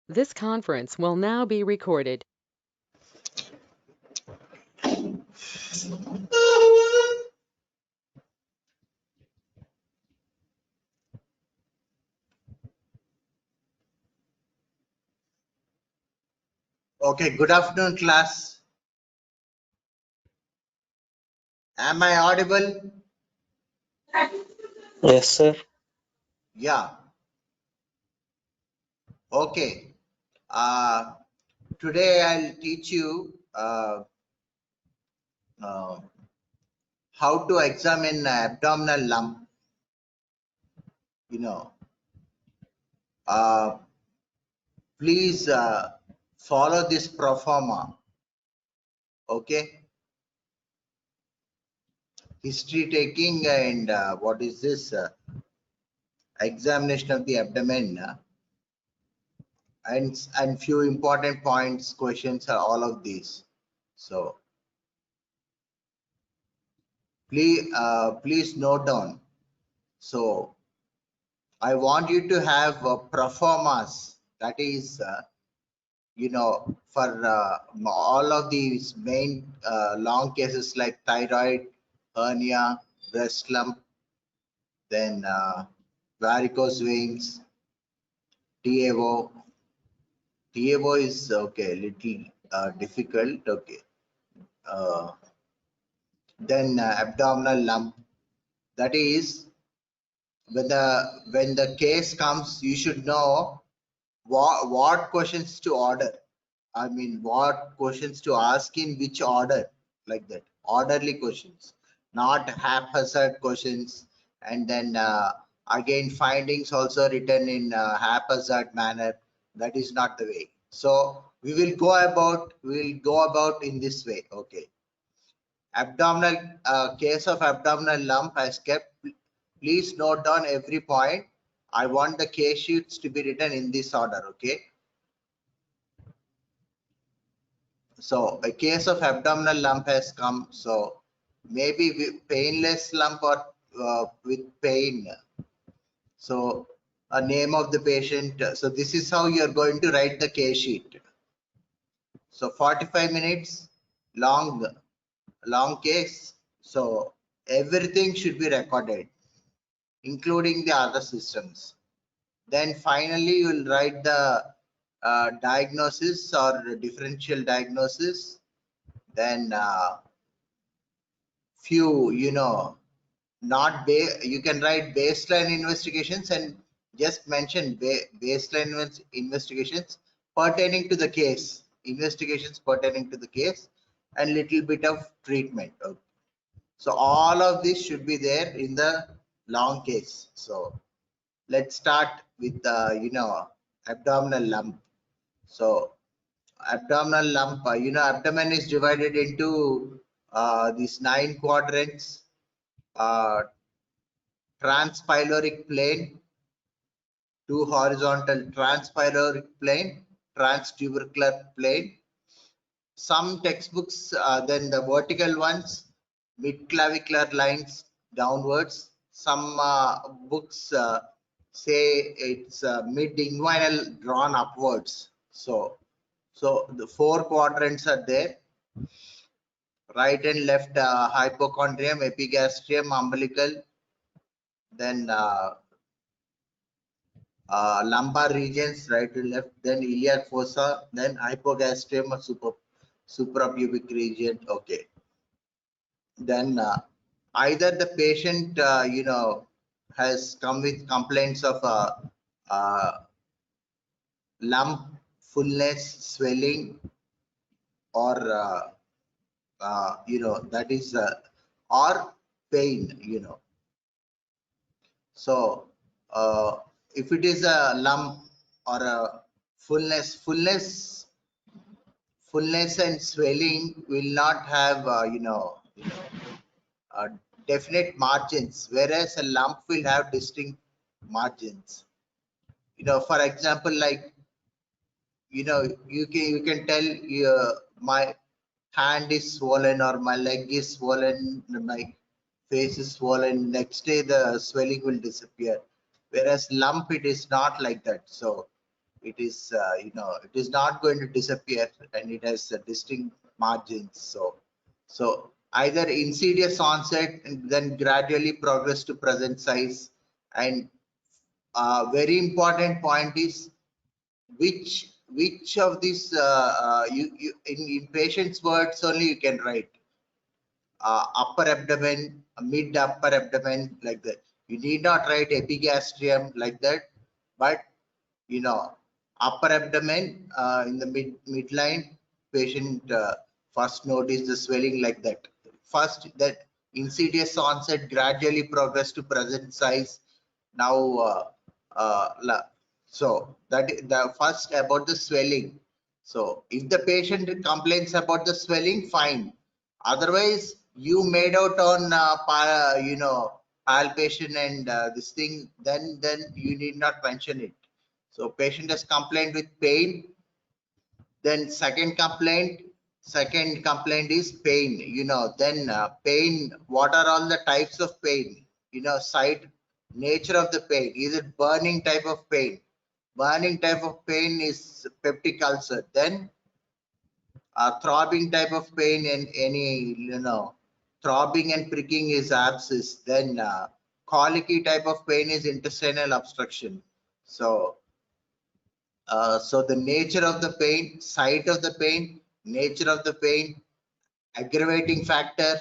This conference will now be recorded. Okay, good afternoon, class. Am I audible? Yes, sir. Yeah. Okay. Uh, Today I'll teach you uh, how to examine abdominal lump. You know, uh, please follow this pro forma. Okay. History taking and what is this? Examination of the abdomen and few important points, questions are all of these. So please note down. So I want you to have proformas, that is, for all of these main long cases like thyroid, hernia, breast lump, then varicose veins, TAO. TAO is okay, little difficult. Okay. Uh, then abdominal lump. That is, when the case comes, you should know what questions to order. I mean, what questions to ask in which order, like that. Orderly questions, not haphazard questions. And then again, findings also written in haphazard manner. That is not the way. So we will go about in this way. Okay. Abdominal case of abdominal lump has kept. Please note down every point. I want the case sheets to be written in this order. Okay. So a case of abdominal lump has come. So maybe with painless lump or with pain. So a name of the patient. So this is how you are going to write the case sheet. So 45 minutes long case. So everything should be recorded, including the other systems. Then finally you will write the diagnosis or differential diagnosis. Then few, not you can write baseline investigations and just mention baseline investigations pertaining to the case, investigations pertaining to the case, and little bit of treatment. Okay. So all of this should be there in the long case. So let's start with abdominal lump. So abdominal lump, abdomen is divided into these 9 quadrants. Transpyloric plane, 2 horizontal transpyloric plane, transtubercular plane. Some textbooks, then the vertical ones, mid-clavicular lines downwards. Some books say it's mid-inguinal drawn upwards. So the 4 quadrants are there. Right and left hypochondrium, epigastrium, umbilical, then lumbar regions, right to left, then iliac fossa, then hypogastrium or suprapubic region. Okay. Then either the patient, has come with complaints of lump, fullness, swelling, or that is or pain. So if it is a lump or a fullness and swelling will not have definite margins, whereas a lump will have distinct margins. For example, like you can tell my hand is swollen or my leg is swollen, my face is swollen. Next day the swelling will disappear. Whereas lump, it is not like that. So it is, it is not going to disappear, and it has distinct margins. So either insidious onset and then gradually progress to present size. And very important point is which of these you in patient's words only you can write upper abdomen, mid upper abdomen, like that. You need not write epigastrium like that, but upper abdomen in the midline, patient first notice the swelling like that. First, that insidious onset gradually progress to present size. Now, so that the first about the swelling. So if the patient complains about the swelling, fine. Otherwise, you made out on palpation and this thing, then you need not mention it. So patient has complained with pain. Then second complaint is pain. Then pain. What are all the types of pain? Site, nature of the pain. Is it burning type of pain? Burning type of pain is peptic ulcer. Then throbbing type of pain and any throbbing and pricking is abscess. Then colicky type of pain is intestinal obstruction. So so the nature of the pain, site of the pain, nature of the pain, aggravating factor,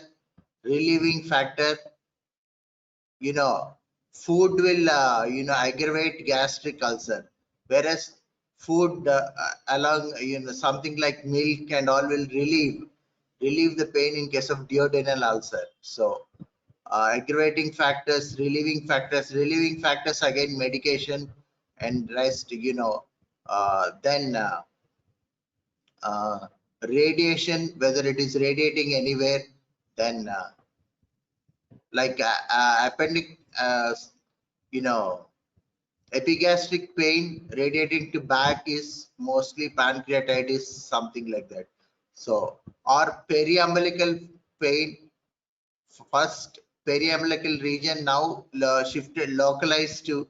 relieving factor. Food will aggravate gastric ulcer, whereas food along something like milk and all will relieve the pain in case of duodenal ulcer. So aggravating factors, relieving factors again medication and rest. Then radiation, whether it is radiating anywhere, then like appendix, epigastric pain radiating to back is mostly pancreatitis, something like that. So, or periumbilical pain, first periumbilical region now shifted, localized to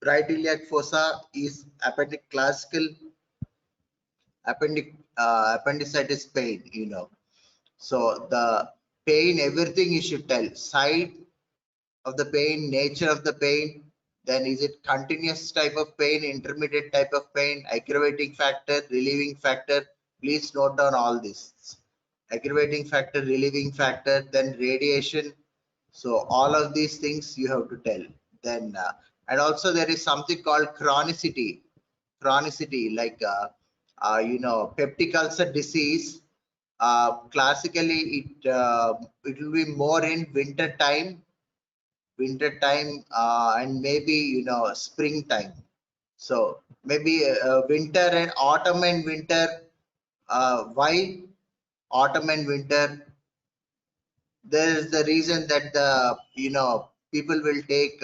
right iliac fossa is classical appendicitis pain. So the pain, everything you should tell. Site of the pain, nature of the pain, then is it continuous type of pain, intermediate type of pain, aggravating factor, relieving factor. Please note down all this. Aggravating factor, relieving factor, then radiation. So all of these things you have to tell. Then and also there is something called chronicity. Like peptic ulcer disease. Classically, it will be more in winter time and maybe springtime. So maybe winter and autumn and winter. Why autumn and winter? There is the reason that the people will take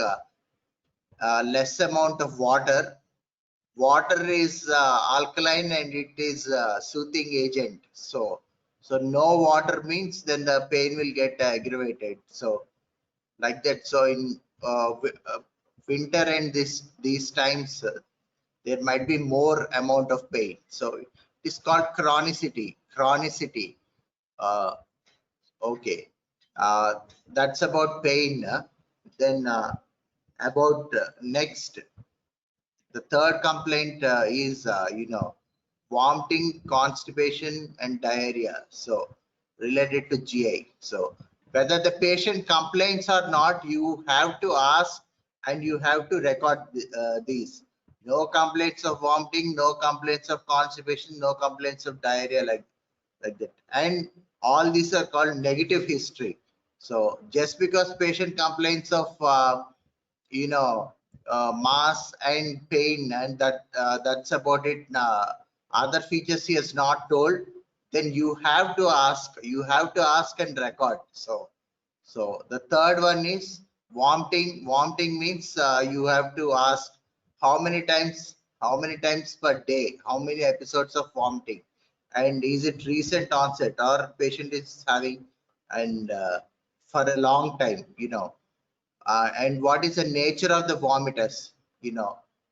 less amount of water. Water is alkaline and it is soothing agent. So no water means then the pain will get aggravated. So like that. So in winter and these times there might be more amount of pain. So it is called chronicity. Okay, that's about pain. Then about next, the third complaint is vomiting, constipation and diarrhea, so related to GI. So whether the patient complains or not, you have to ask and you have to record these. No complaints of vomiting, no complaints of constipation, no complaints of diarrhea, like that. And all these are called negative history. So just because patient complains of mass and pain, and that's about it. Other features he has not told, then you have to ask and record. So the third one is vomiting means you have to ask how many times per day, how many episodes of vomiting, and is it recent onset or patient is having and for a long time. And what is the nature of the vomiters.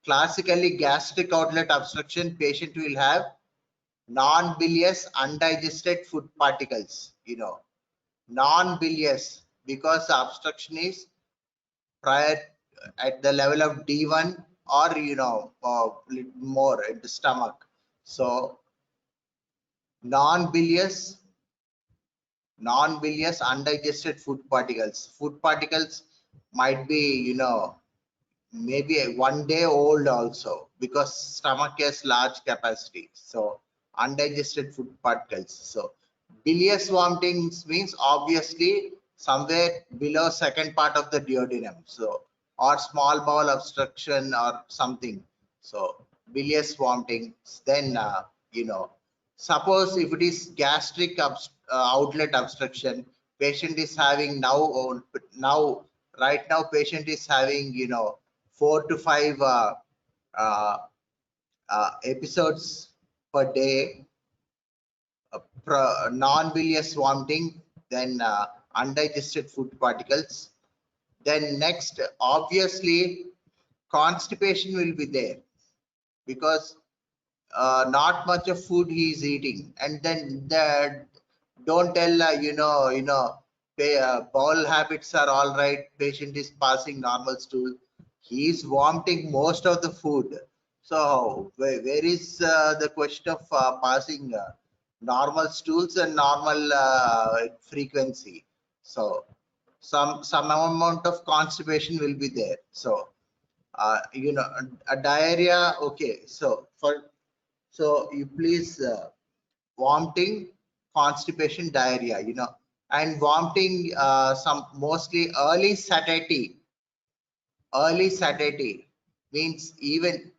classically gastric outlet obstruction, patient will have non-bilious undigested food particles, non-bilious, because the obstruction is prior at the level of D1 or more at the stomach. So non-bilious undigested food particles. Food particles might be maybe 1 day old also, because stomach has large capacity. So undigested food particles. So bilious vomitings means obviously somewhere below second part of the duodenum, so or small bowel obstruction or something. So bilious vomitings. Then suppose if it is gastric outlet obstruction, patient is having right now patient is having 4 to 5 uh, episodes per day, non-bilious vomiting, then undigested food particles. Then next, obviously, constipation will be there, because not much of food he is eating. And then don't tell bowel habits are all right, patient is passing normal stool, he is vomiting most of the food. So where is the question of passing normal stools and normal frequency? So some amount of constipation will be there. So a diarrhea. Okay, so you please vomiting, constipation, diarrhea, and vomiting, some mostly early satiety. Early satiety means even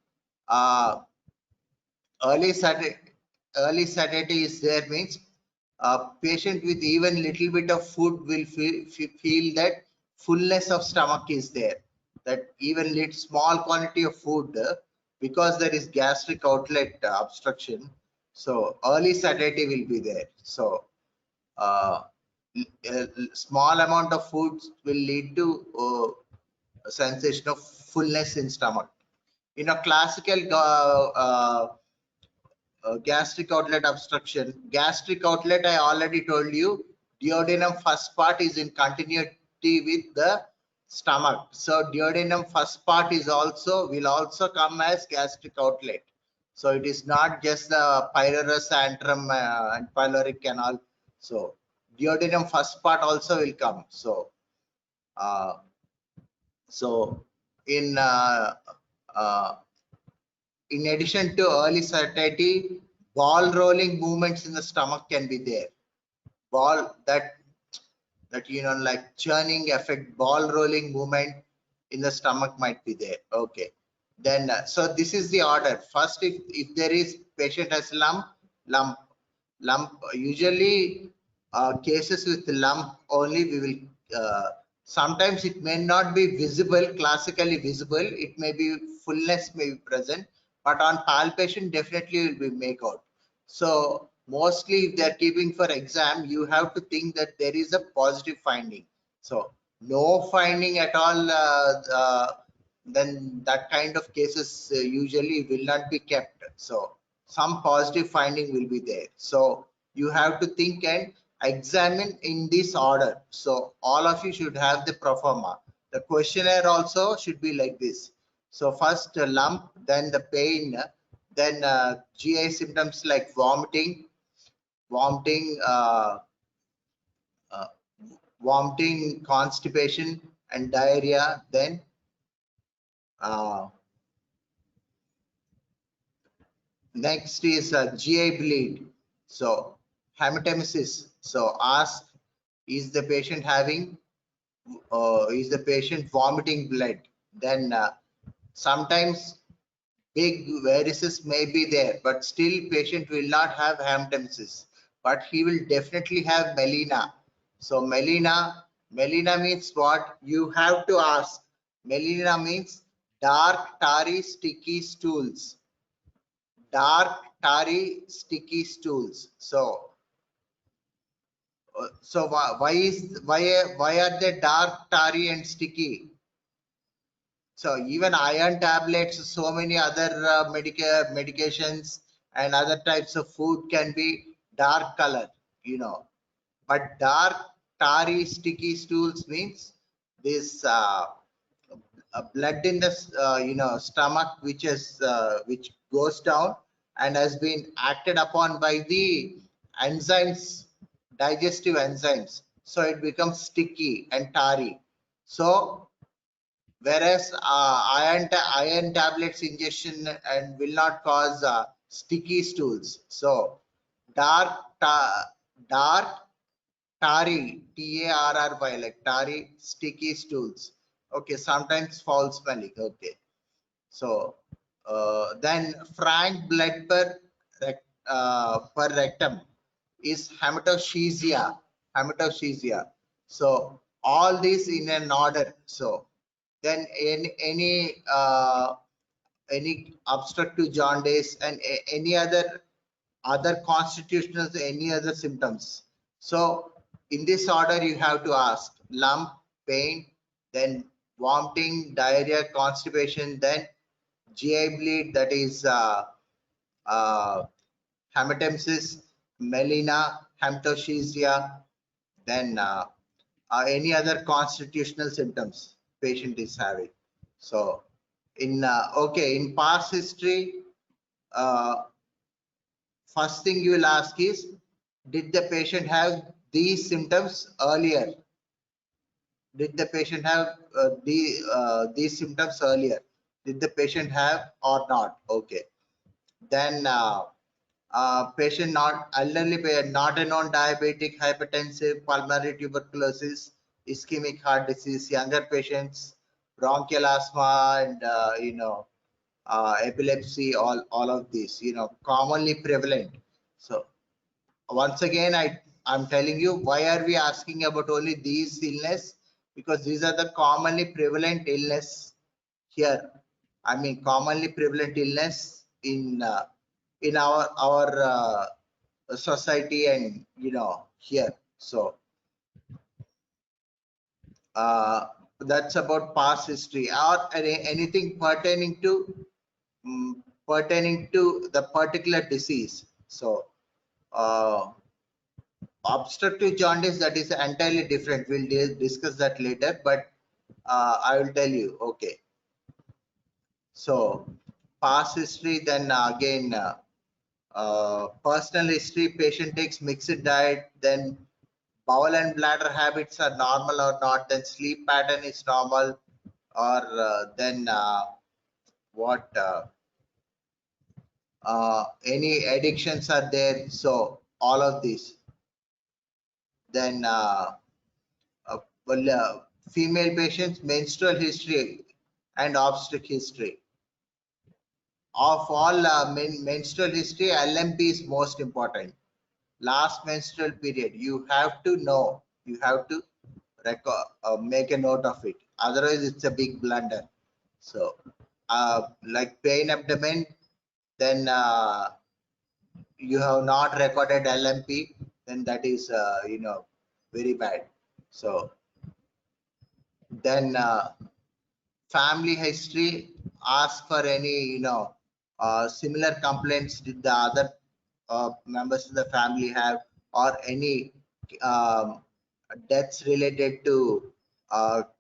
uh, early satiety. Early satiety is there means patient with even little bit of food will feel that fullness of stomach is there. That even small quantity of food, because there is gastric outlet obstruction, so early satiety will be there. So uh, small amount of food will lead to a sensation of fullness in stomach. Classical gastric outlet obstruction. Gastric outlet, I already told you, duodenum first part is in continuity with the stomach. So duodenum first part will also come as gastric outlet. So it is not just the pylorus, antrum, and pyloric canal. So duodenum first part also will come. So uh, in uh, in addition to early satiety, ball rolling movements in the stomach can be there. Ball that like churning effect, ball rolling movement in the stomach might be there. Okay. Then so this is the order. First, if there is patient has lump, usually cases with lump only we will sometimes it may not be visible, classically visible, it may be fullness may be present, but on palpation definitely will be make out. So mostly if they are keeping for exam, you have to think that there is a positive finding. So no finding at all, then that kind of cases usually will not be kept. So some positive finding will be there. So you have to think and examine in this order. So all of you should have the pro forma. The questionnaire also should be like this. So first lump, then the pain, then GI symptoms like vomiting, vomiting, uh, vomiting, constipation, and diarrhea. Then uh, next is GI bleed. So hematemesis. So ask, is the patient having, is the patient vomiting blood? Then sometimes big varices may be there, but still patient will not have hematemesis, but he will definitely have melena. So melena means what? You have to ask. Melena means dark, tarry, sticky stools. Dark, tarry, sticky stools. So why are they dark, tarry, and sticky? So even iron tablets, so many other medications and other types of food can be dark color, you know. But dark tarry sticky stools means this blood in the stomach, which goes down and has been acted upon by the enzymes, digestive enzymes, so it becomes sticky and tarry. So whereas iron tablets ingestion and will not cause sticky stools. So dark dark tarry, tarry, like tarry sticky stools. Okay, sometimes foul smelling. Okay, so then frank blood per rectum is hematochezia. Hematochezia. So all these in an order. So then any obstructive jaundice and any other constitutional, any other symptoms. So in this order you have to ask: lump, pain, then vomiting, diarrhea, constipation, then GI bleed, that is uh, hematemesis, melena, hematochezia, then any other constitutional symptoms patient is having. So in in past history, uh, first thing you will ask is, did the patient have these symptoms earlier? Did the patient have these symptoms earlier? Did the patient have or not? Okay. Then patient not elderly, not a non-diabetic, hypertensive, pulmonary tuberculosis, ischemic heart disease, younger patients, bronchial asthma, and epilepsy, all of these, commonly prevalent. So once again, I'm telling you, why are we asking about only these illness? Because these are the commonly prevalent illness here. I mean, commonly prevalent illness in our society, and here. So uh, that's about past history or anything pertaining to the particular disease. So uh, obstructive jaundice, that is entirely different. We'll discuss that later, but I will tell you. Okay, so past history, then again personal history. Patient takes mixed diet, then bowel and bladder habits are normal or not, then sleep pattern is normal, or then what any addictions are there. So all of these. Then uh, well, female patients menstrual history and obstetric history. Of all menstrual history, LMP is most important. Last menstrual period, you have to know, you have to make a note of it, otherwise it's a big blunder. So like pain abdomen, then you have not recorded LMP, then that is very bad. So then family history, ask for any similar complaints did the other members of the family have, or any um, deaths related to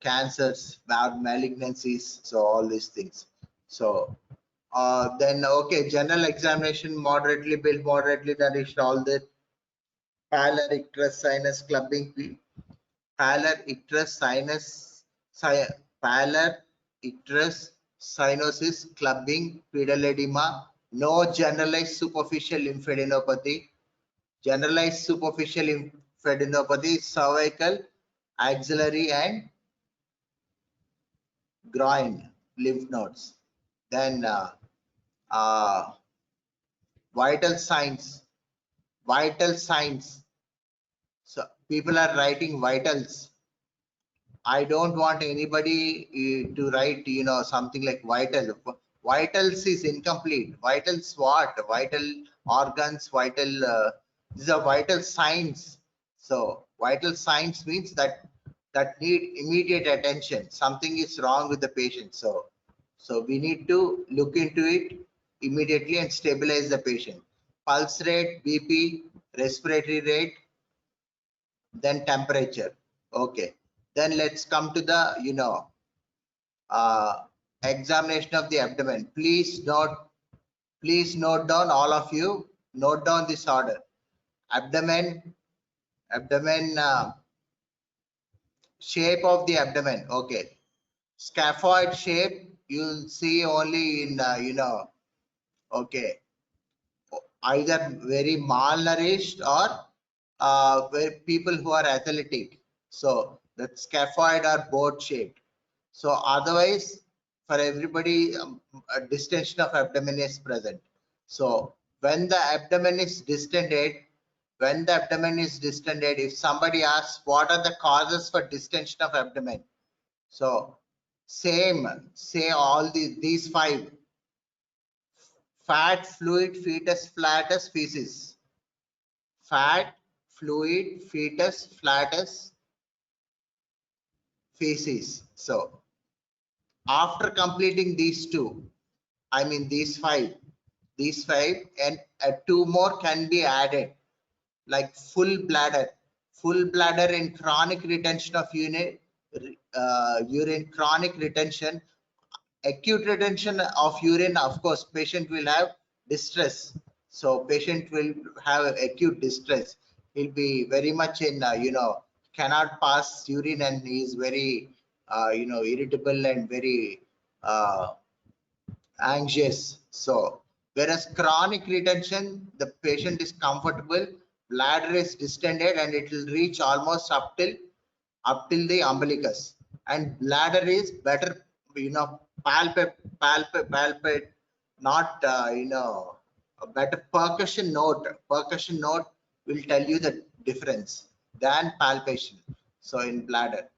cancers, malignancies, so all these things. So then okay, general examination, moderately built, moderately nourished, all that. Pallor, icterus, sinus, clubbing, pallor, icterus, sinus, pallor, icterus, cyanosis, clubbing, pedal edema, no generalized superficial lymphadenopathy. Generalized superficial lymphadenopathy, cervical, axillary, and groin lymph nodes. Then uh, vital signs. Vital signs. So people are writing vitals. I don't want anybody to write, something like vital. Vitals is incomplete. Vitals what? Vital organs, vital. These are vital signs. So vital signs means that that need immediate attention. Something is wrong with the patient. So we need to look into it immediately and stabilize the patient. Pulse rate, BP, respiratory rate, then temperature. Okay. Then let's come to the, examination of the abdomen. Please note down, all of you, note down this order. Abdomen, shape of the abdomen. Okay. Scaphoid shape, you'll see only in, okay, either very malnourished or where people who are athletic. So that scaphoid or boat shaped. So otherwise, for everybody, a distension of abdomen is present. So when the abdomen is distended, if somebody asks what are the causes for distension of abdomen, so say all these five: fat, fluid, fetus, flatus, feces. Fat, fluid, fetus, flatus, feces. So after completing these two, I mean these five, and two more can be added, like full bladder in chronic retention of urine, chronic retention, acute retention of urine. Of course, patient will have distress. So patient will have acute distress. He'll be very much in, cannot pass urine, and he is very, irritable and very anxious. So whereas chronic retention, the patient is comfortable, bladder is distended, and it will reach almost up till the umbilicus, and bladder is better, palpate, not, a better percussion note will tell you the difference than palpation. So in bladder.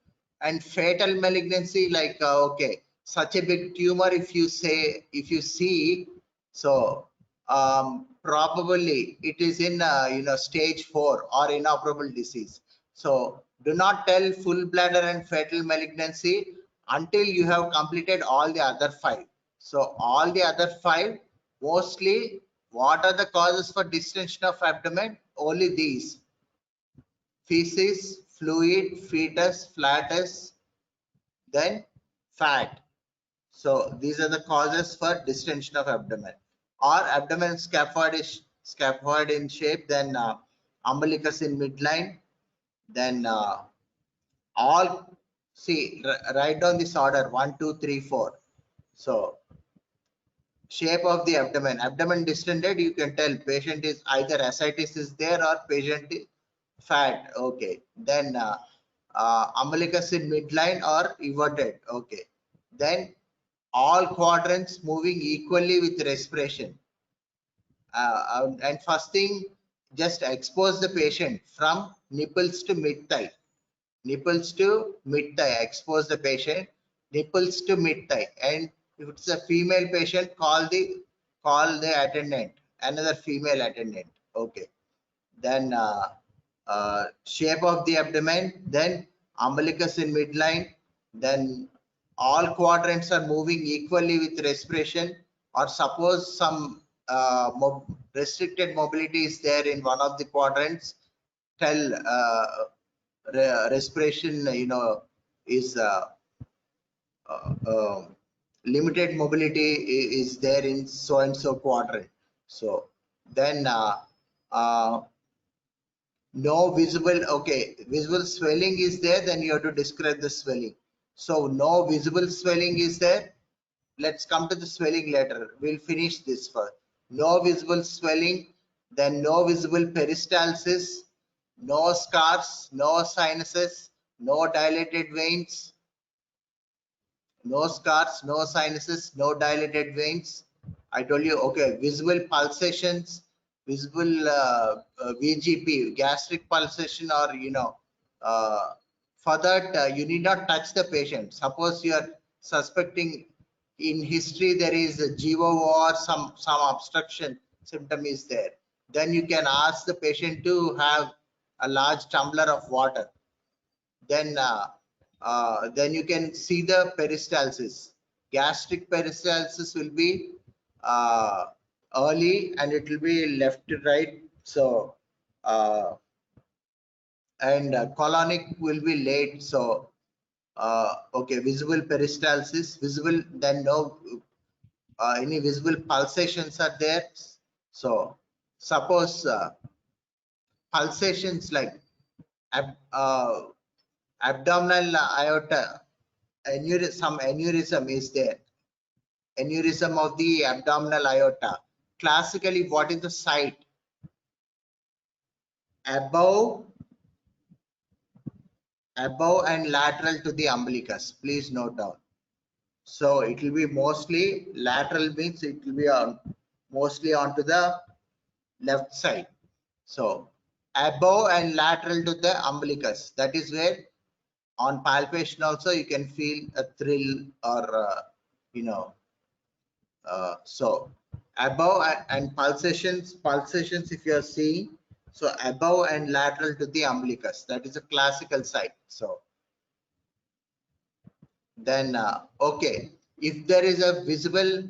And fatal malignancy, like, okay, such a big tumor, if you see, so probably it is in, stage 4 or inoperable disease. So do not tell full bladder and fatal malignancy until you have completed all the other 5. So all the other 5, mostly, what are the causes for distension of abdomen? Only these: feces, fluid, fetus, flatus, then fat. So these are the causes for distension of abdomen. Or abdomen scaphoid in shape, then umbilicus in midline, then all, see, write down this order: 1, 2, 3, 4. So shape of the abdomen distended, you can tell patient is either ascites is there or patient is fat. Okay. Then umbilicus in midline or everted. Okay. Then all quadrants moving equally with respiration. And first thing, just expose the patient from nipples to mid thigh. Expose the patient nipples to mid thigh. And if it's a female patient, call the attendant, another female attendant. Okay. Then shape of the abdomen, then umbilicus in midline, then all quadrants are moving equally with respiration, or suppose some restricted mobility is there in one of the quadrants, tell respiration, is limited mobility is there in so and so quadrant. So then no visible, okay, visible swelling is there, then you have to describe the swelling. So no visible swelling is there. Let's come to the swelling later. We'll finish this first. No visible swelling, then no visible peristalsis, no scars, no sinuses, no dilated veins, no scars, no sinuses, no dilated veins. I told you, okay, visible pulsations, visible VGP, gastric pulsation, or, for that, you need not touch the patient. Suppose you are suspecting in history there is a GOO or some obstruction symptom is there, then you can ask the patient to have a large tumbler of water. Then then you can see the peristalsis. Gastric peristalsis will be early and it will be left to right. So, and colonic will be late. So, okay, visible peristalsis, visible, then no, any visible pulsations are there. So, suppose pulsations like ab, abdominal aorta, some aneurysm is there, aneurysm of the abdominal aorta. Classically, what is the site? Above and lateral to the umbilicus. Please note down. So it will be mostly lateral, means it will be mostly onto the left side. So above and lateral to the umbilicus. That is where on palpation also you can feel a thrill or you know. So above and pulsations if you are seeing, so above and lateral to the umbilicus, that is a classical site. So then okay, if there is a visible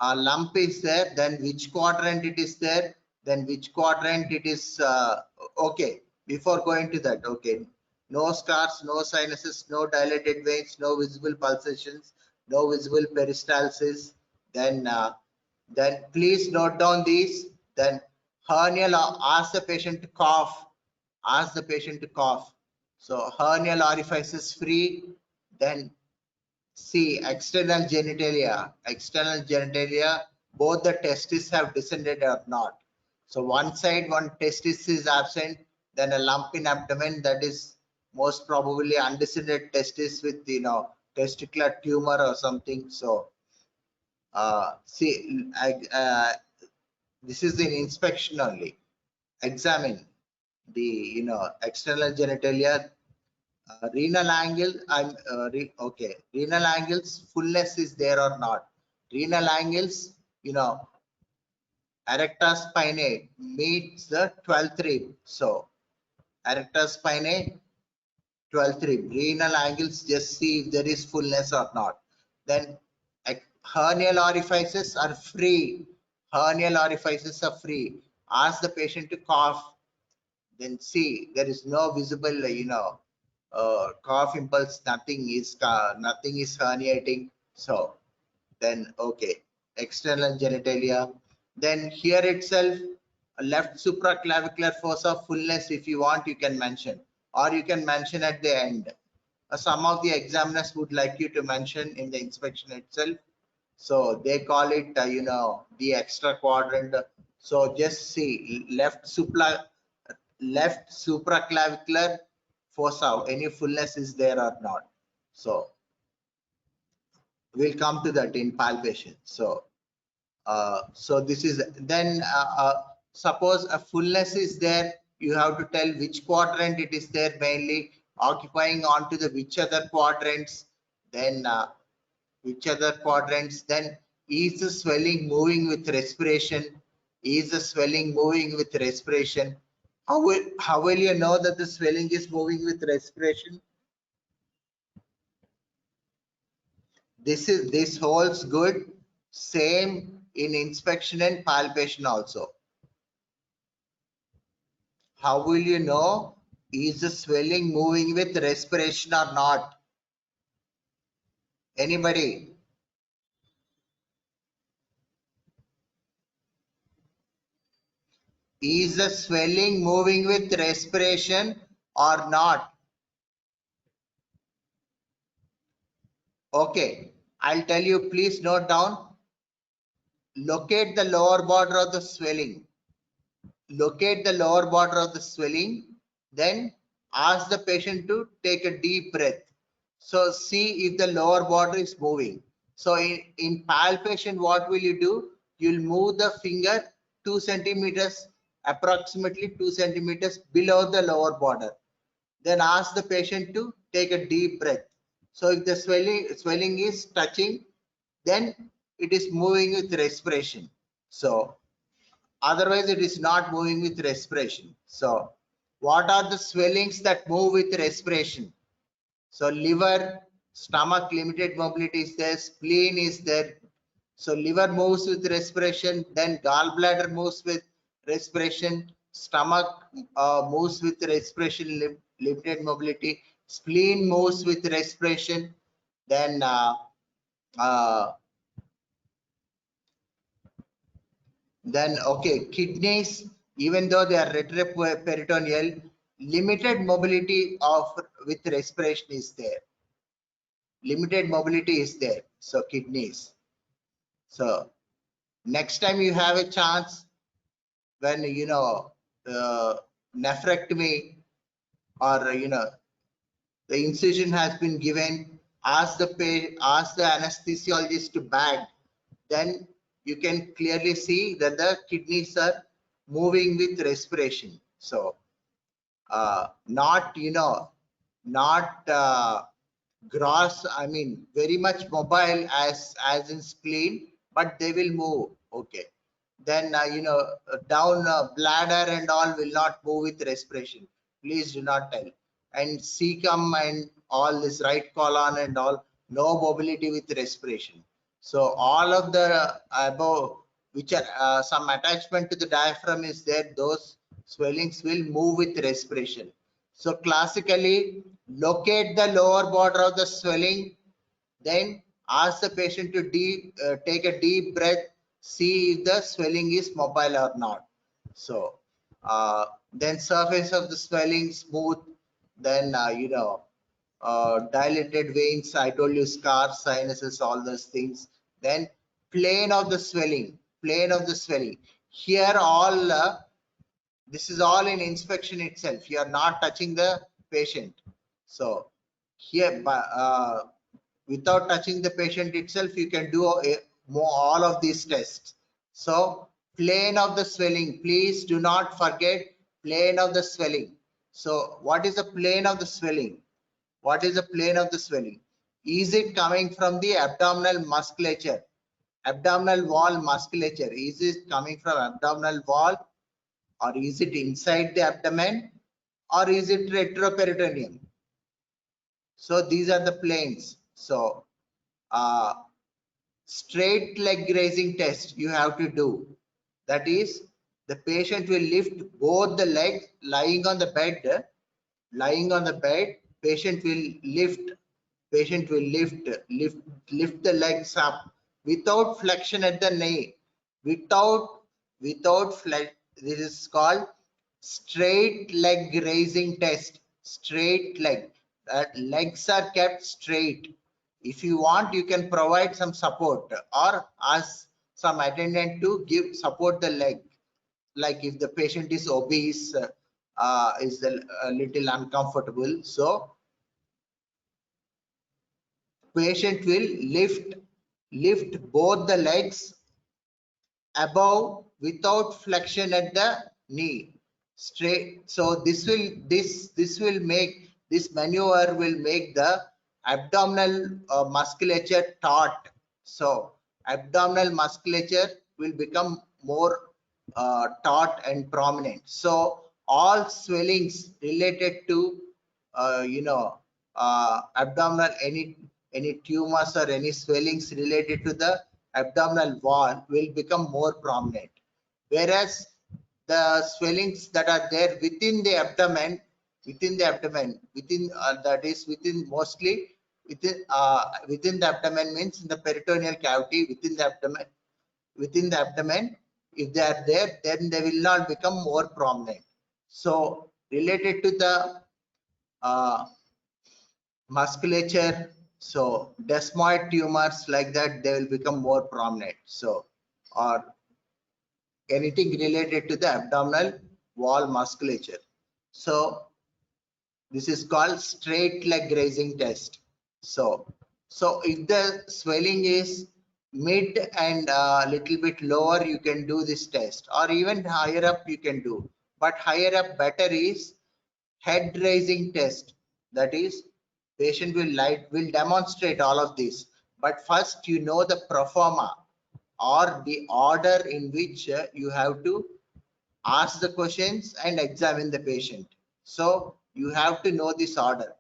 lump is there, then which quadrant it is there, then which quadrant it is. Okay, before going to that, okay, no scars, no sinuses, no dilated veins, no visible pulsations, no visible peristalsis, then please note down these. Then hernial, ask the patient to cough, ask the patient to cough. So hernial orifices free. Then see external genitalia, both the testes have descended or not. So one side, one testis is absent, then a lump in abdomen, that is most probably undescended testis with testicular tumor or something. So see, this is in inspection only. Examine the external genitalia, renal angle. Okay. Renal angles, fullness is there or not? Renal angles, erecta spinae meets the 12th rib. So erecta spinae, 12th rib. Renal angles, just see if there is fullness or not. Then hernial orifices are free. Hernial orifices are free. Ask the patient to cough. Then see there is no visible, cough impulse. Nothing is herniating. So then okay, external genitalia. Then here itself, left supraclavicular fossa fullness. If you want, you can mention, or you can mention at the end. Some of the examiners would like you to mention in the inspection itself. So they call it, the extra quadrant. So just see left supraclavicular fossa, any fullness is there or not. So we'll come to that in palpation. So so this is then suppose a fullness is there, you have to tell which quadrant it is there, mainly occupying onto the which other quadrants. Then which other quadrants. Then is the swelling moving with respiration? Is the swelling moving with respiration? How will you know that the swelling is moving with respiration? This holds good, same in inspection and palpation also. How will you know is the swelling moving with respiration or not? Anybody? Is the swelling moving with respiration or not? Okay, I'll tell you, please note down. Locate the lower border of the swelling. Locate the lower border of the swelling. Then ask the patient to take a deep breath. So see if the lower border is moving. So in palpation, what will you do? You'll move the finger 2 centimeters, approximately 2 centimeters below the lower border. Then ask the patient to take a deep breath. So if the swelling is touching, then it is moving with respiration. So otherwise it is not moving with respiration. So what are the swellings that move with respiration? So liver, stomach, limited mobility is there, spleen is there. So liver moves with respiration, then gallbladder moves with respiration, stomach moves with respiration, limited mobility, spleen moves with respiration, then uh, okay, kidneys, even though they are retroperitoneal, limited mobility of with respiration is there. Limited mobility is there. So kidneys. So next time you have a chance, when nephrectomy, or the incision has been given, ask the anesthesiologist to bag, then you can clearly see that the kidneys are moving with respiration. So not not gross, I mean very much mobile as in spleen, but they will move. Okay, then down bladder and all will not move with respiration. Please do not tell. And cecum and all this right colon and all, no mobility with respiration. So all of the above, which are some attachment to the diaphragm is there, those swellings will move with respiration. So classically, locate the lower border of the swelling, then ask the patient to take a deep breath, see if the swelling is mobile or not. So then surface of the swelling smooth, then dilated veins, I told you, scars, sinuses, all those things. Then plane of the swelling, plane of the swelling. Here all this is all in inspection itself. You are not touching the patient. So here without touching the patient itself, you can do all of these tests. So plane of the swelling, please do not forget plane of the swelling. So what is the plane of the swelling? What is the plane of the swelling? Is it coming from the abdominal musculature, abdominal wall musculature? Is it coming from abdominal wall, or is it inside the abdomen, or is it retroperitoneum? So these are the planes. So straight leg raising test you have to do. That is, the patient will lift both the legs lying on the bed. Lying on the bed, patient will lift lift the legs up without flexion at the knee, without flex. This is called straight leg raising test. Straight leg, that legs are kept straight. If you want, you can provide some support or ask some attendant to give support the leg. Like if the patient is obese, is a little uncomfortable, so patient will lift both the legs above without flexion at the knee, straight. So this will make, this maneuver will make the abdominal musculature taut. So abdominal musculature will become more taut and prominent. So all swellings related to abdominal, any tumors or any swellings related to the abdominal wall will become more prominent, whereas the swellings that are there within the abdomen, within that is within, mostly within the abdomen, means in the peritoneal cavity within the abdomen, if they are there, then they will not become more prominent. So related to the musculature, so desmoid tumors like that, they will become more prominent. So or anything related to the abdominal wall musculature. So this is called straight leg raising test. So if the swelling is mid and a little bit lower, you can do this test, or even higher up you can do, but higher up better is head raising test. That is, patient will demonstrate all of this, but first you know the proforma or the order in which you have to ask the questions and examine the patient. So you have to know this order.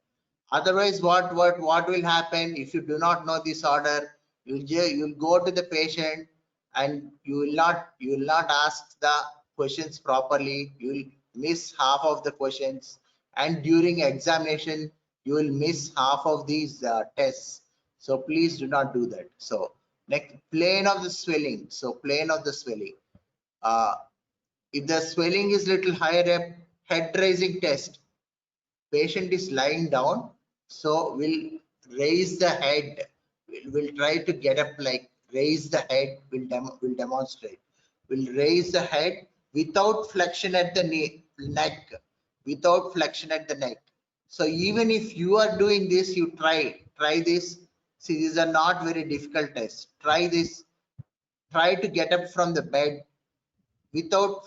Otherwise, what will happen if you do not know this order? You'll go to the patient and you will not ask the questions properly. You will miss half of the questions, and during examination you will miss half of these tests. So please do not do that. So next, plane of the swelling. So plane of the swelling. If the swelling is little higher up, head raising test. Patient is lying down, so we'll raise the head. We'll try to get up, like raise the head. We'll demonstrate. We'll raise the head without flexion at the neck, without flexion at the neck. So even if you are doing this, you try this. See, these are not very difficult tests. Try this. Try to get up from the bed without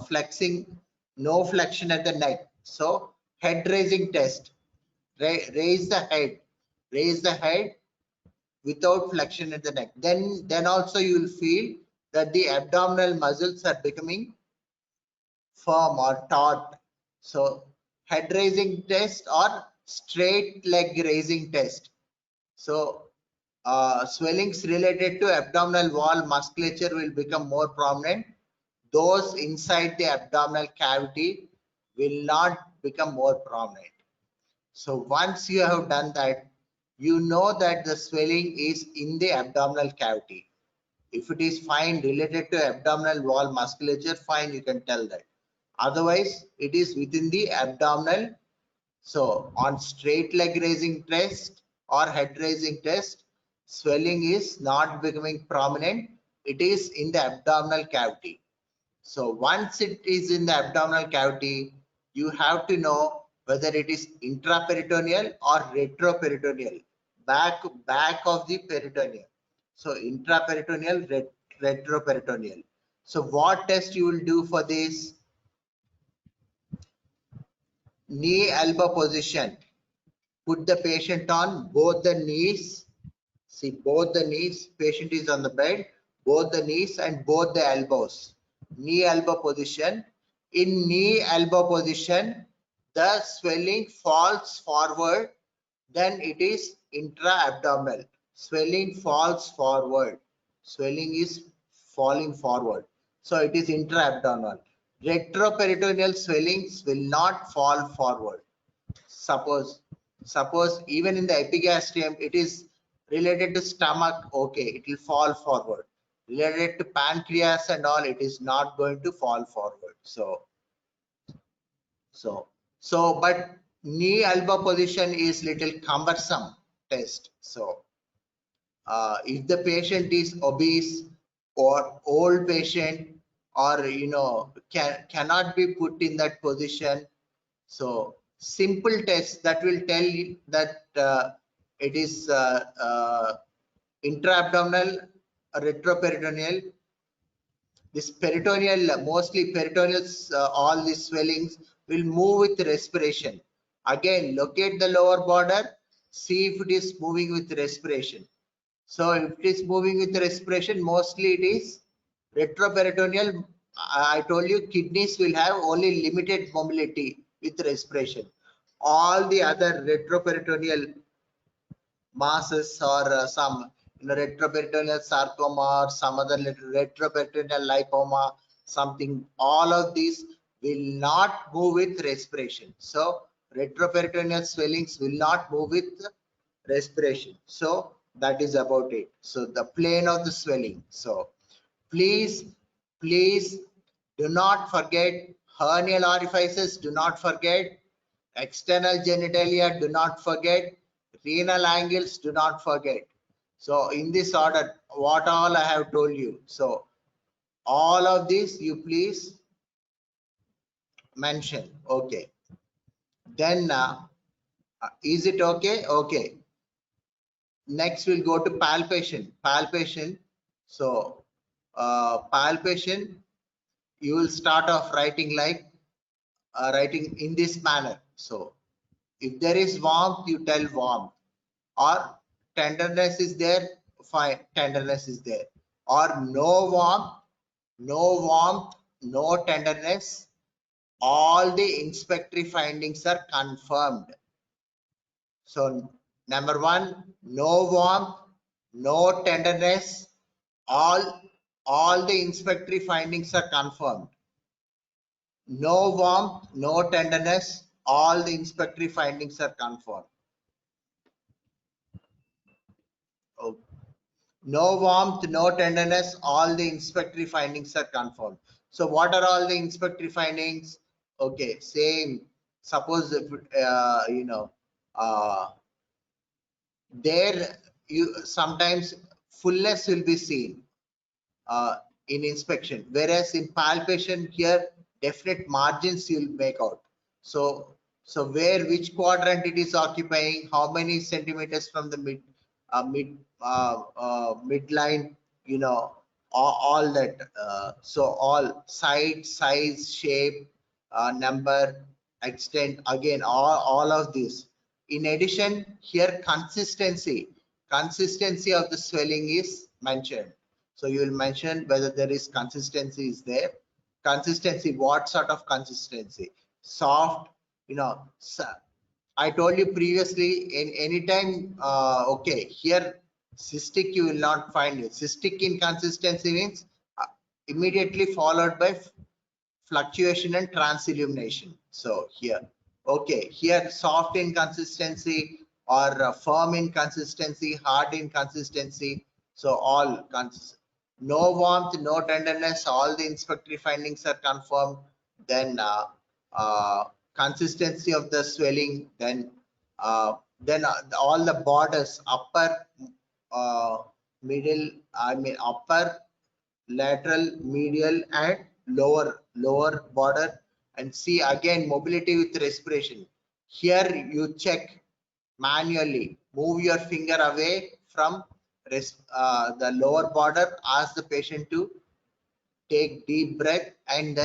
flexing, no flexion at the neck. So head raising test. Raise the head without flexion at the neck. Then also you will feel that the abdominal muscles are becoming firm or taut. So head raising test or straight leg raising test. So swellings related to abdominal wall musculature will become more prominent. Those inside the abdominal cavity will not become more prominent. So once you have done that, you know that the swelling is in the abdominal cavity. If it is fine related to abdominal wall musculature, fine, you can tell that. Otherwise, it is within the abdominal. So on straight leg raising test or head raising test, swelling is not becoming prominent. It is in the abdominal cavity. So once it is in the abdominal cavity, you have to know whether it is intraperitoneal or retroperitoneal, back of the peritoneum. So intraperitoneal, retroperitoneal. So what test you will do for this? Knee elbow position. Put the patient on both the knees. See, both the knees. Patient is on the bed, both the knees and both the elbows. Knee elbow position. In knee elbow position, the swelling falls forward, then it is intra-abdominal. Swelling falls forward. Swelling is falling forward. So it is intra-abdominal. Retroperitoneal swellings will not fall forward. Suppose even in the epigastrium it is related to stomach, okay, it will fall forward. Related to pancreas and all, it is not going to fall forward. So but knee elbow position is little cumbersome test. So if the patient is obese or old patient, or cannot be put in that position, so simple test that will tell you that it is intra-abdominal, retroperitoneal. This peritoneal, mostly peritoneal, all these swellings will move with respiration. Again, locate the lower border, see if it is moving with respiration. So if it is moving with respiration, mostly it is retroperitoneal. I told you kidneys will have only limited mobility with respiration. All the other retroperitoneal masses or some retroperitoneal sarcoma or some other retroperitoneal lipoma, something, all of these will not move with respiration. So retroperitoneal swellings will not move with respiration. So that is about it. So the plane of the swelling. So please do not forget hernial orifices, do not forget external genitalia, do not forget renal angles, do not forget. So in this order, what all I have told you. So all of this you please mention. Okay. Then is it okay? Okay. Next we'll go to palpation. So palpation, you will start off writing like writing in this manner. So if there is warmth, you tell warmth, or tenderness is there, fine, tenderness is there, or no warmth, no tenderness, all the inspectory findings are confirmed. So number one, no warmth, no tenderness, all the inspectory findings are confirmed. No warmth, no tenderness, all the inspectory findings are confirmed. Oh, no warmth, no tenderness, all the inspectory findings are confirmed. So what are all the inspectory findings? Okay, same. Suppose if there you sometimes fullness will be seen in inspection, whereas in palpation here definite margins you'll make out. So where which quadrant it is occupying, how many centimeters from the midline, all that. So all side, size, shape, number, extent, again all of this. In addition, here consistency of the swelling is mentioned. So you will mention whether there is consistency is there. Consistency, what sort of consistency? Soft, I told you previously, in any time, okay, here cystic you will not find it. Cystic inconsistency means immediately followed by fluctuation and transillumination. So here, okay, here soft inconsistency or firm inconsistency, hard inconsistency. So all no warmth, no tenderness, all the inspectory findings are confirmed. Then consistency of the swelling, then all the borders, upper, middle, upper, lateral, medial, and lower border. And see again mobility with respiration. Here you check manually, move your finger away from the lower border, ask the patient to take deep breath, and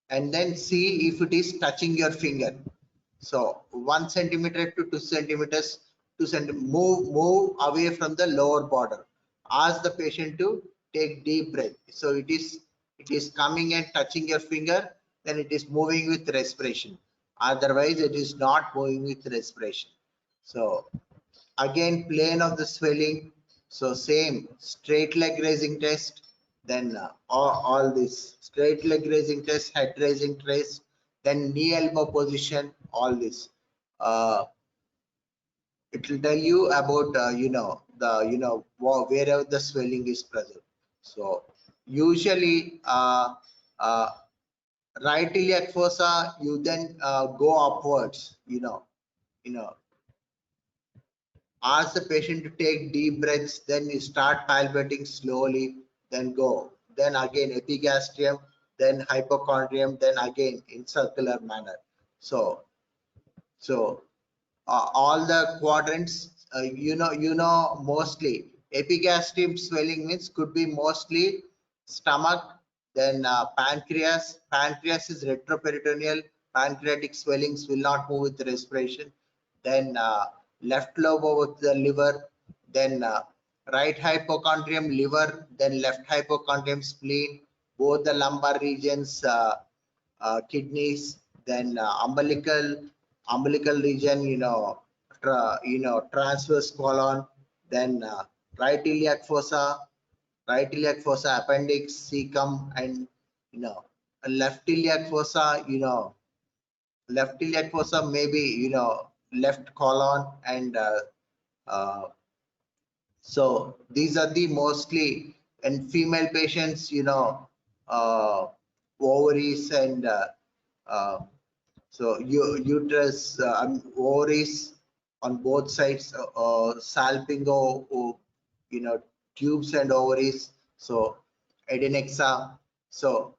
then see if it is touching your finger. So 1 centimeter to 2 centimeters, move away from the lower border. Ask the patient to take deep breath. So it is coming and touching your finger, then it is moving with respiration. Otherwise, it is not moving with respiration. So again, plane of the swelling. So same straight leg raising test. Then all this straight leg raising test, head raising test, then knee elbow position, all this. It will tell you about wherever the swelling is present. So usually right iliac fossa, you then go upwards. Ask the patient to take deep breaths, then you start palpating slowly, then go. Then again epigastrium, then hypochondrium, then again in circular manner. So all the quadrants, mostly epigastrium swelling means could be mostly stomach, then pancreas. Pancreas is retroperitoneal. Pancreatic swellings will not move with respiration. Then left lobe of the liver, then right hypochondrium liver, then left hypochondrium spleen, both the lumbar regions, kidneys, then umbilical region, transverse colon, then right iliac fossa, appendix, cecum, and left iliac fossa, left iliac fossa maybe left colon, and so these are the mostly. And female patients, ovaries and so uterus, ovaries on both sides, salpingo, tubes and ovaries. So adnexa. So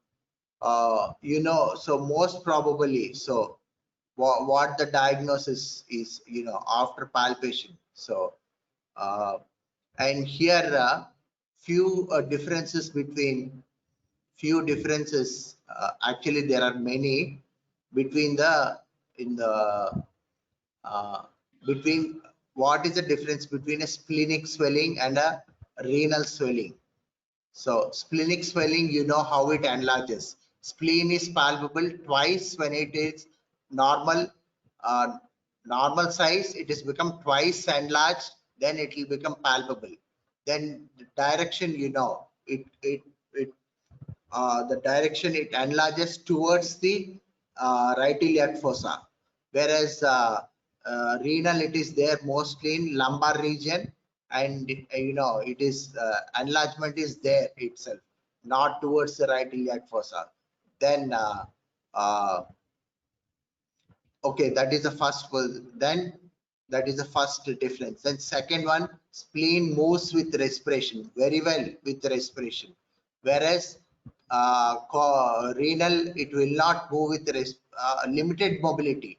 so most probably, so what the diagnosis is, after palpation. So and here few differences between actually there are many between uh, between what is the difference between a splenic swelling and a renal swelling. So splenic swelling, how it enlarges. Spleen is palpable twice when it is normal, normal size. It is become twice enlarged, then it will become palpable. Then the direction, you know, the direction it enlarges towards the right iliac fossa, whereas renal, it is there mostly in lumbar region, and you know, it is enlargement is there itself, not towards the right iliac fossa. Then uh, okay, that is the first one. Then that is the first difference. Then second one, spleen moves with respiration very well with respiration, whereas renal, it will not move with limited mobility,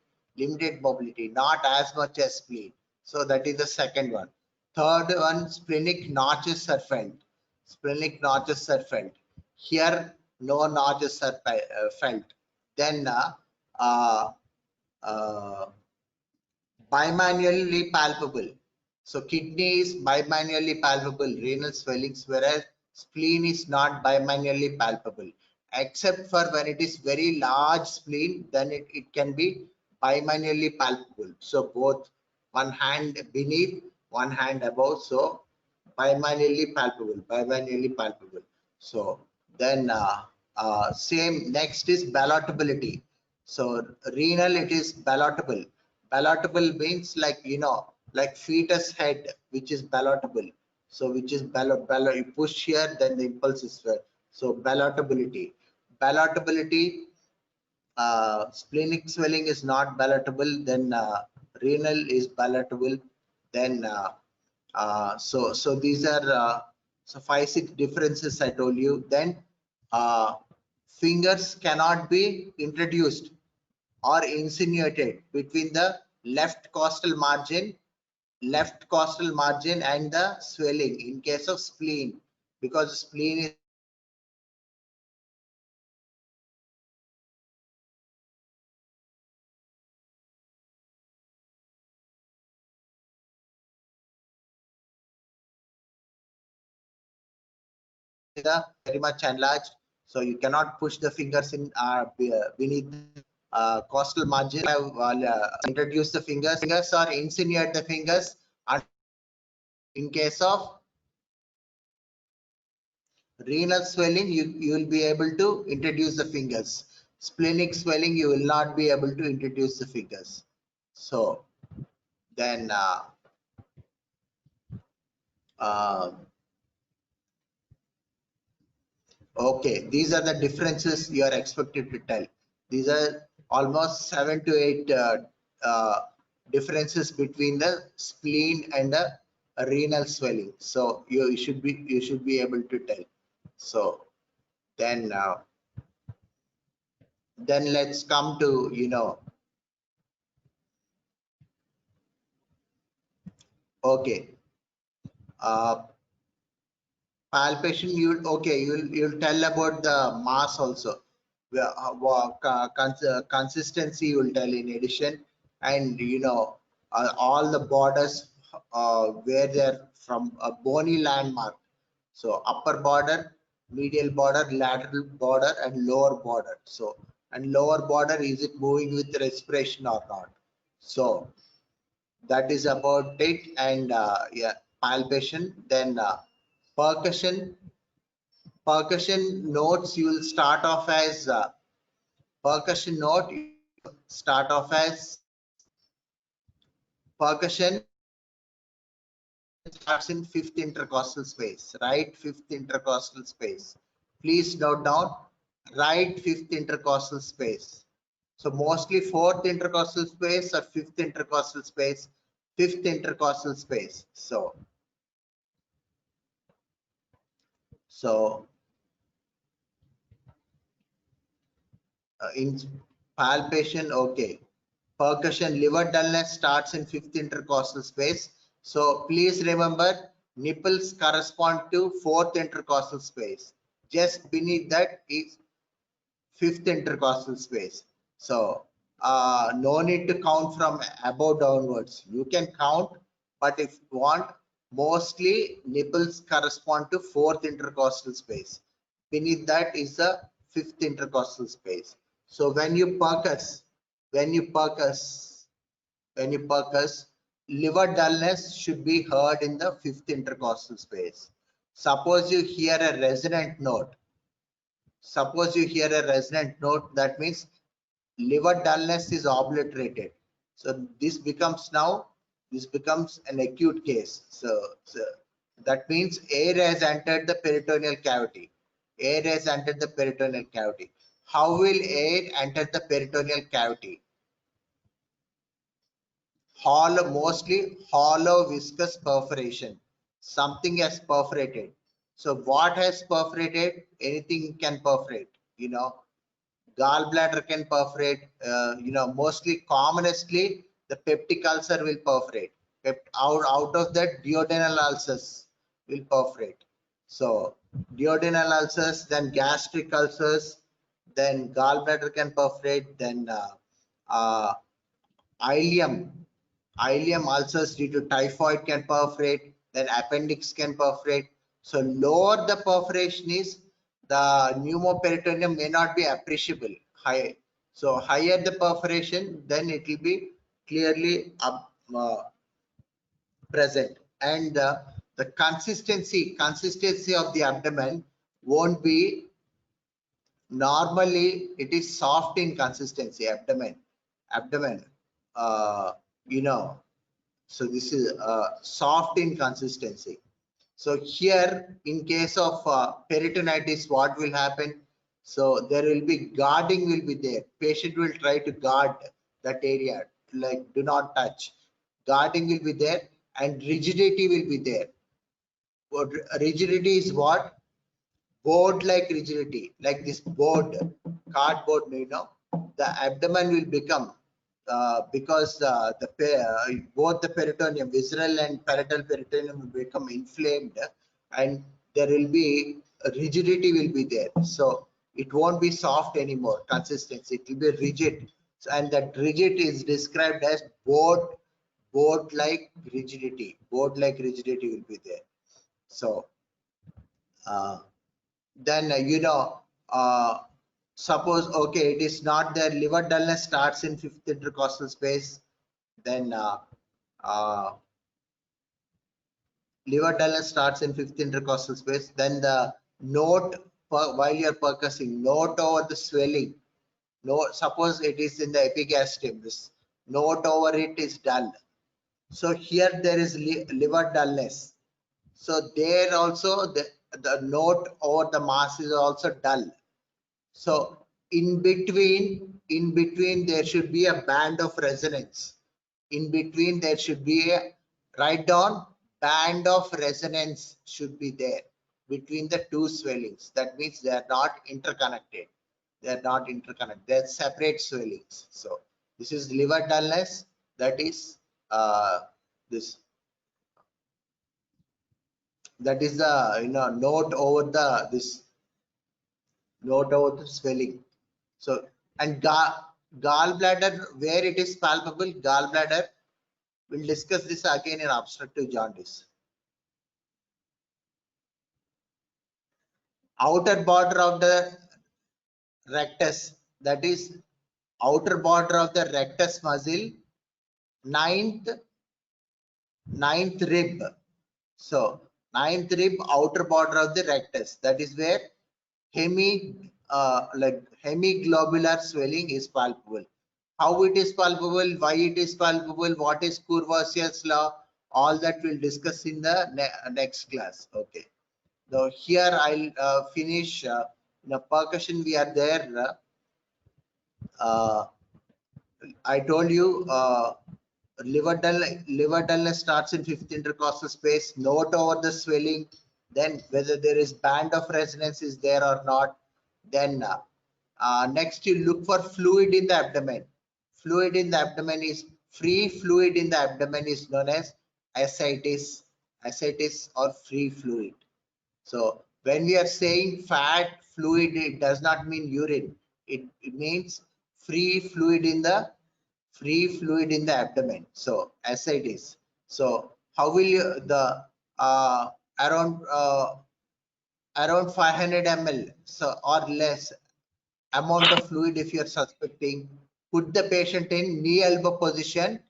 not as much as spleen. So that is the second one. Third one, splenic notches are felt. Splenic notches are felt. Here, no notches are felt. Then uh, bimanually palpable. So kidney is bimanually palpable, renal swellings, whereas spleen is not bimanually palpable, except for when it is very large spleen, then it can be bimanually palpable. So both, one hand beneath, one hand above. So bimanually palpable. So then same, next is ballotability. So renal, it is ballotable. Ballotable means, like, you know, like fetus head, which is ballotable. So which is ballot, you push here, then the impulse is felt. So ballotability, splenic swelling is not ballotable, then renal is ballotable. Then so these are so 5-6 differences I told you. Then fingers cannot be introduced or insinuated between the left costal margin and the swelling in case of spleen, because spleen is very much enlarged, so you cannot push the fingers in beneath costal margin. Introduce the fingers or insinuate the fingers, and in case of renal swelling, you will be able to introduce the fingers. Splenic swelling, you will not be able to introduce the fingers. So then okay, these are the differences you are expected to tell. These are almost 7 to 8 differences between the spleen and the renal swelling. So you should be able to tell. So then let's come to, you know, okay, palpation. You'll tell about the mass also. Consistency you will tell in addition, and you know, all the borders where they're from a bony landmark. So upper border, medial border, lateral border, and lower border. So, and lower border, is it moving with respiration or not? So that is about it. And yeah, palpation. Then percussion. Percussion notes, you will start off as percussion note, start off as percussion starts in fifth intercostal space, right? Fifth intercostal space. Please note down, right fifth intercostal space. So mostly fourth intercostal space or fifth intercostal space, fifth intercostal space. So in palpation, okay. Percussion, liver dullness starts in fifth intercostal space. So please remember, nipples correspond to fourth intercostal space. Just beneath that is fifth intercostal space. So no need to count from above downwards. You can count, but if you want, mostly nipples correspond to fourth intercostal space. Beneath that is the fifth intercostal space. So when you percuss, liver dullness should be heard in the fifth intercostal space. Suppose you hear a resonant note. That means liver dullness is obliterated. So this becomes an acute case. So that means air has entered the peritoneal cavity. How will air enter the peritoneal cavity? Mostly hollow viscous perforation. Something has perforated. So what has perforated? Anything can perforate. Gallbladder can perforate. Mostly commonly the peptic ulcer will perforate. Out of that, duodenal ulcers will perforate. So duodenal ulcers, then gastric ulcers, then gallbladder can perforate, then ileum ulcers due to typhoid can perforate, then appendix can perforate. So lower the perforation is, the pneumoperitoneum may not be appreciable. So higher the perforation, then it will be clearly present, and the consistency of the abdomen won't be, normally it is soft in consistency. Abdomen you know so this is soft in consistency. So here, in case of peritonitis, what will happen? So there will be guarding will be there. Patient will try to guard that area, like do not touch. Guarding will be there, and rigidity will be there. What rigidity is? What? Board-like rigidity, like this cardboard. The abdomen will become, because both the peritoneum, visceral and parietal peritoneum, will become inflamed, and there will be rigidity will be there. So it won't be soft anymore. Consistency, it will be rigid, and that rigid is described as board-like rigidity. Board-like rigidity will be there. So then suppose, okay, it is not there, liver dullness starts in fifth intercostal space, then liver dullness starts in fifth intercostal space, then the note, while you're percussing, note over the swelling. Suppose it is in the epigastrium, this note over it is dull. So here there is liver dullness. So there also the note over the mass is also dull. So in between there should be a band of resonance. In between there should be a, write down, band of resonance should be there between the two swellings. That means they are not interconnected. They're separate swellings. So this is liver dullness. That is this. That is the note over the swelling. So, and gallbladder, where it is palpable, gallbladder, we'll discuss this again in obstructive jaundice. Outer border of the rectus, that is outer border of the rectus muscle, ninth rib. So ninth rib, outer border of the rectus, that is where hemiglobular swelling is palpable. How it is palpable, why it is palpable, what is Courvoisier's law, all that we'll discuss in the next class. Okay. So here I'll finish. Percussion, we are there. I told you liver dullness starts in fifth intercostal space. Note over the swelling, then whether there is band of resonance is there or not. Then next you look for fluid in the abdomen. Free fluid in the abdomen is known as ascites or free fluid. So when we are saying fat fluid, it does not mean urine. It means free fluid in the abdomen. So ascites. So how will you, the around 500 ml, so or less, amount of fluid if you're suspecting. Put the patient in knee elbow position.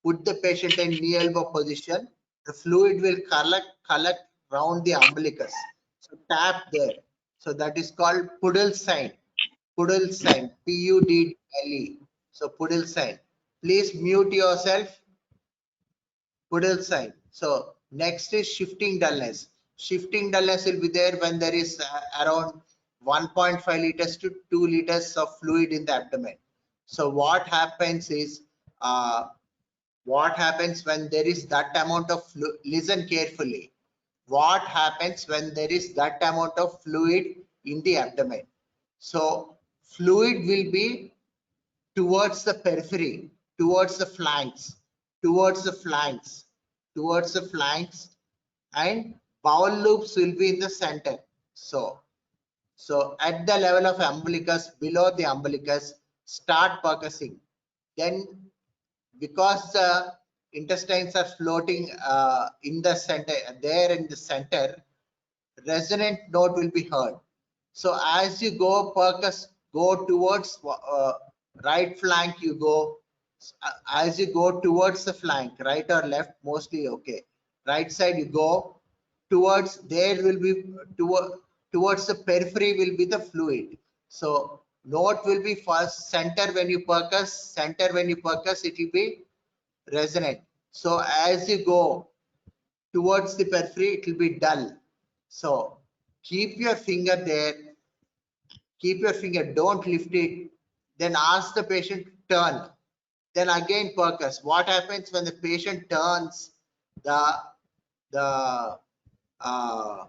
Put the patient in knee elbow position. The fluid will collect round the umbilicus. So tap there. So that is called Puddle sign. Puddle sign. Puddle. So Puddle sign. Please mute yourself. Puddle sign. So next is shifting dullness. Shifting dullness will be there when there is around 1.5 liters to 2 liters of fluid in the abdomen. So what happens is what happens when there is that amount of fluid? Listen carefully. What happens when there is that amount of fluid in the abdomen? So fluid will be towards the periphery, towards the flanks, towards the flanks, towards the flanks, and bowel loops will be in the center. So at the level of umbilicus, below the umbilicus, start percussing. Then because the intestines are floating in the center, there in the center, resonant note will be heard. So as you go percuss, go towards right flank, you go as you go towards the flank, right or left, mostly okay. Right side you go towards, there will be towards the periphery will be the fluid. So note will be first center when you percuss, center when you percuss, it will be resonant. So as you go towards the periphery, it will be dull. So keep your finger there, keep your finger, don't lift it. Then ask the patient to turn. Then again percuss. What happens when the patient turns? The uh,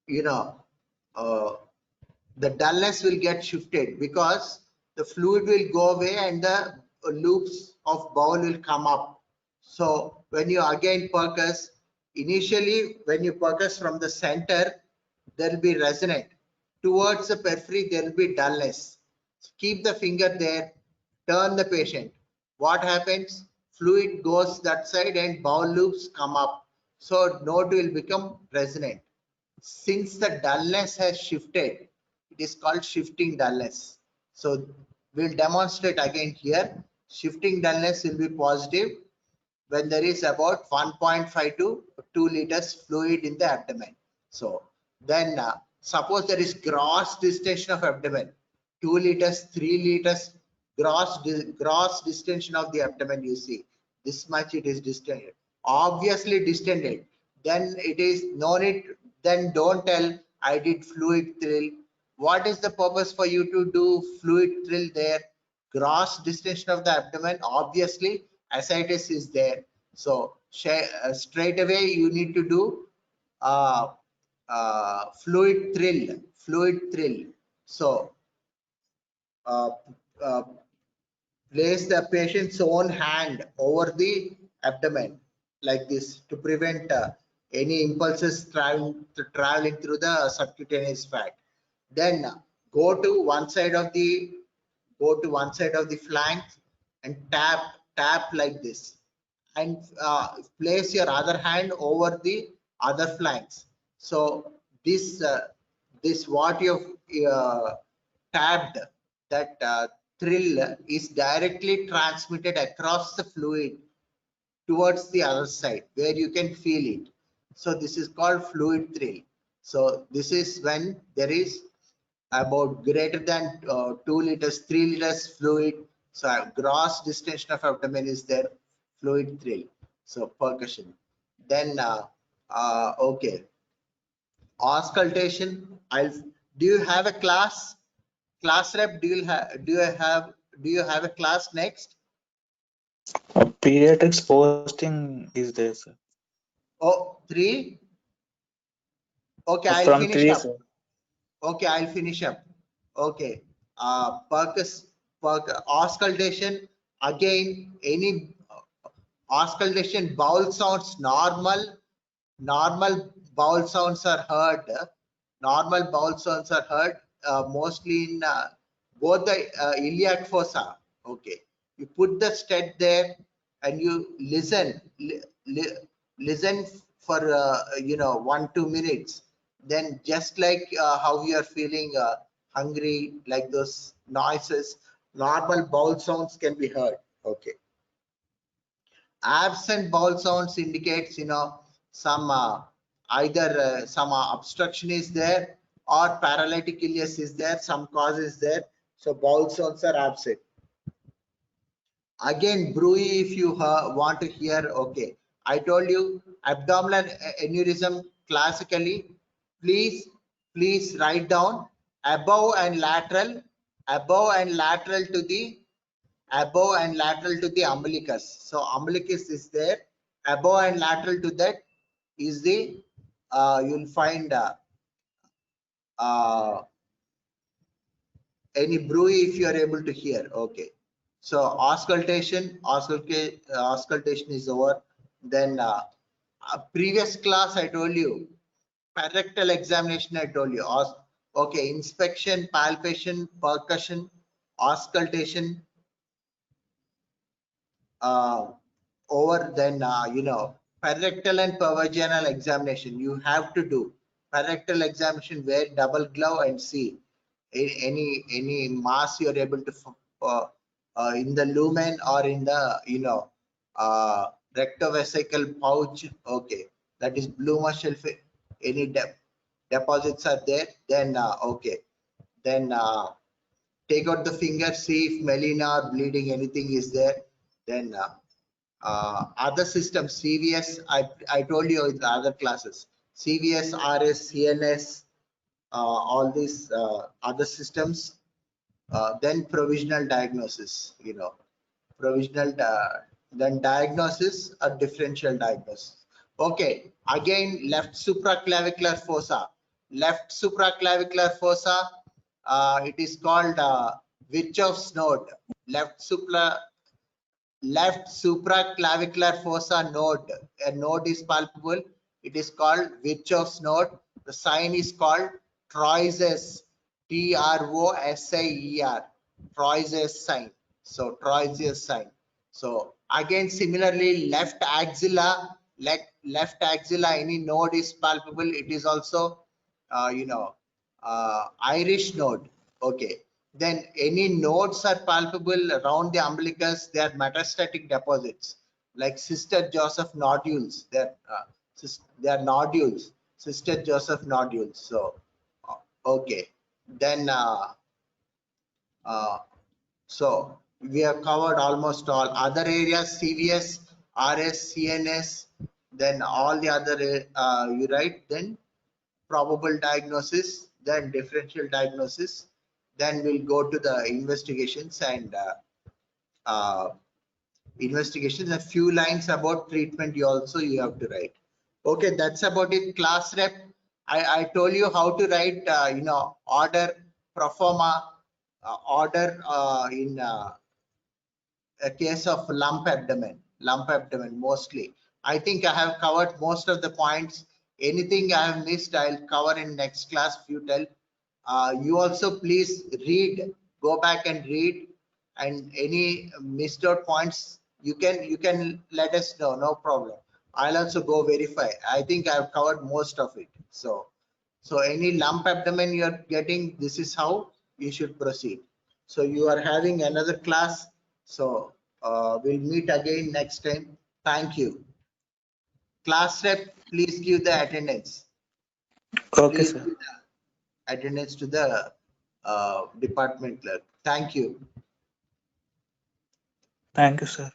you know uh, the dullness will get shifted because the fluid will go away and the loops of bowel will come up. So when you again percuss, initially when you percuss from the center, there will be resonant. Towards the periphery, there will be dullness. Keep the finger there, turn the patient. What happens? Fluid goes that side and bowel loops come up. So node will become resonant. Since the dullness has shifted, it is called shifting dullness. So we'll demonstrate again here. Shifting dullness will be positive when there is about 1.5 to 2 liters fluid in the abdomen. So then suppose there is gross distension of abdomen, 2 liters, 3 liters, gross distension of the abdomen, you see this much it is distended, obviously distended. Then it is no need, then don't tell I did fluid thrill. What is the purpose for you to do fluid thrill there? Gross distension of the abdomen, obviously ascites is there. So straight away you need to do uh, fluid thrill. So uh, uh, place the patient's own hand over the abdomen like this to prevent any impulses traveling through the subcutaneous fat. Then go to one side of the flank and tap like this, and place your other hand over the other flanks. So this what you've tapped, that thrill is directly transmitted across the fluid towards the other side where you can feel it. So this is called fluid thrill. So this is when there is about greater than 2 liters, 3 liters fluid. So gross distension of abdomen is there, fluid thrill. So percussion. Then okay, auscultation. Do you have a class rep? Do you have a class next? Pediatrics posting is there, sir. Oh, 3. Okay, I'll From finish 3, up. sir. Okay, I'll finish up. Okay, auscultation. Again, any auscultation, bowel sounds normal bowel sounds are heard. Normal bowel sounds are heard mostly in both the iliac fossa. Okay, you put the stent there and you listen for 1-2 minutes. Then just like how you are feeling hungry, like those noises, normal bowel sounds can be heard. Okay. Absent bowel sounds indicates, some either some obstruction is there or paralytic ileus is there, some cause is there. So bowel sounds are absent. Again, bruit if you want to hear. Okay, I told you abdominal aneurysm classically. Please write down above and lateral to the umbilicus. So umbilicus is there, above and lateral to that is the you'll find any bruit if you are able to hear. Okay, so auscultation is over. Then previous class I told you rectal examination, I told you. Okay, inspection, palpation, percussion, auscultation, over. Then rectal and pervaginal examination you have to do. Rectal examination, wear double glove and see any mass you are able to in the lumen or in the rectovesical pouch. Okay, that is Bloomer shelf. Any deposits are there, then okay, then take out the finger, see if melena or bleeding anything is there. Then other systems, CVS, I told you in the other classes, CVS, RS, CNS, all these other systems. Then provisional diagnosis, then diagnosis or differential diagnosis. Okay, again, left supraclavicular fossa. It is called Virchow's node. Left supraclavicular fossa node. A node is palpable. It is called Virchow's node. The sign is called Trois's, Troisier, Trois's sign. So Trois's sign. So again, similarly, left axilla, any node is palpable. It is also, Irish node. Okay. Then any nodes are palpable around the umbilicus. They are metastatic deposits, like Sister Joseph nodules. They are nodules, Sister Joseph nodules. So okay, then so we have covered almost all other areas, CVS, RS, CNS, then all the other you write, then probable diagnosis, then differential diagnosis, then we'll go to the investigations and a few lines about treatment you have to write. Okay, that's about it. Class rep, I told you how to write order, proforma, order in a case of lump abdomen mostly. I think I have covered most of the points. Anything I have missed, I'll cover in next class if you tell. You also please read, go back and read, and any missed out points you can let us know, no problem. I'll also go verify. I think I've covered most of it. So any lump abdomen you're getting, this is how you should proceed. So you are having another class. So we'll meet again next time. Thank you. Class rep, please give the attendance. Okay, Please sir. give the attendance to the department clerk. Thank you. Thank you, sir.